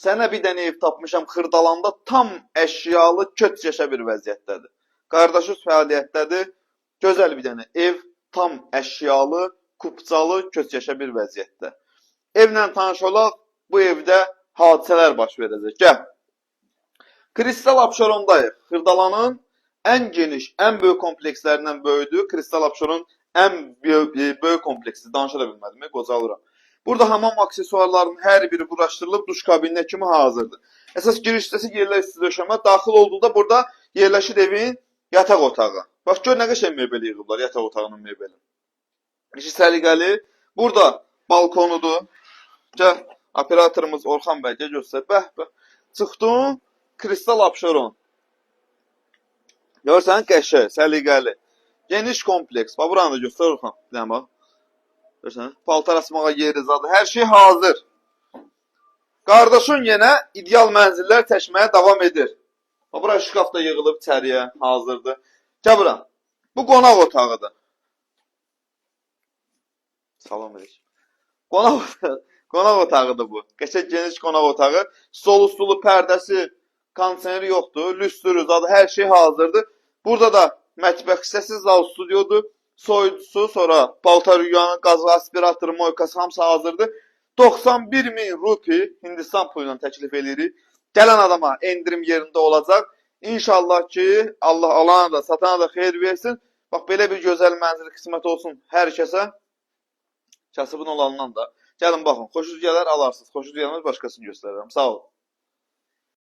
Sənə bir dənə ev tapmışam Xırdalanda, tam əşyalı, köç yaşa bir vəziyyətdədir. Qardaşınız fəaliyyətdədir, gözəl bir dənə ev, tam əşyalı, kupcalı, köç yaşa bir vəziyyətdə. Evlə tanış olaq, bu evdə hadisələr baş verəcək. Gəl. Kristal Abşeron'dayıq. Xırdalanın ən geniş, ən böyük komplekslərindən böyüdür. Kristal Abşeron ən böyük kompleksi. Danışa da bilmədim, qocalıram. Burada hamam aksesuarlarının hər biri quraşdırılıb duş kabininə kimi hazırdır. Əsas giriş hissəsi yerlər isti döşəmə. Daxil olduqda burada yerləşir evin yataq otağı. Bax, gör nə qəşəng mebel yığıblar, yataq otağının mebeli. İşi səliqəli. Burada balkonudur. Gəl, operatorumuz Orxan bəy, gəl göstər. Bəh, bəh. Çıxdın, Kristal Abşeron. Görsən, qəşəng, səliqəli. Geniş kompleks. Bax, buranı da göstər Orxan. Bir dənə bax. Görsən, paltar asmağa yeri zadı. Hər şey hazır. Qardaşın yenə ideal mənzillər çəkməyə davam edir. Bax, bura şkaf da yığılıb içəriyə, hazırdır. Gəl bura. Bu qonaq otağıdır. Salam edək. Qonaq otağıdır bu. Qəşəng geniş qonaq otağı. Stolu, stulu, pərdəsi, kondisioneri yoxdur. Lüstrü, zadı, hər şey hazırdır. Burada da mətbəx hissəsi, zal studiodur. Soyucusu, sonra paltar yuyanı, qazı, aspiratoru, moykası hamısı hazırdır. 91.000 rupi Hindistan puluyla təklif edirik. Gələn adama endirim yerində olacaq. İnşallah ki, Allah alana da, satana da xeyir versin. Bax, belə bir gözəl mənzil qismət olsun hər kəsə. Kasıbın olandan da. Gəlin baxın, xoşunuz gələr, alarsınız. Xoşunuz gəlməz, başqasını göstərirəm. Sağ olun.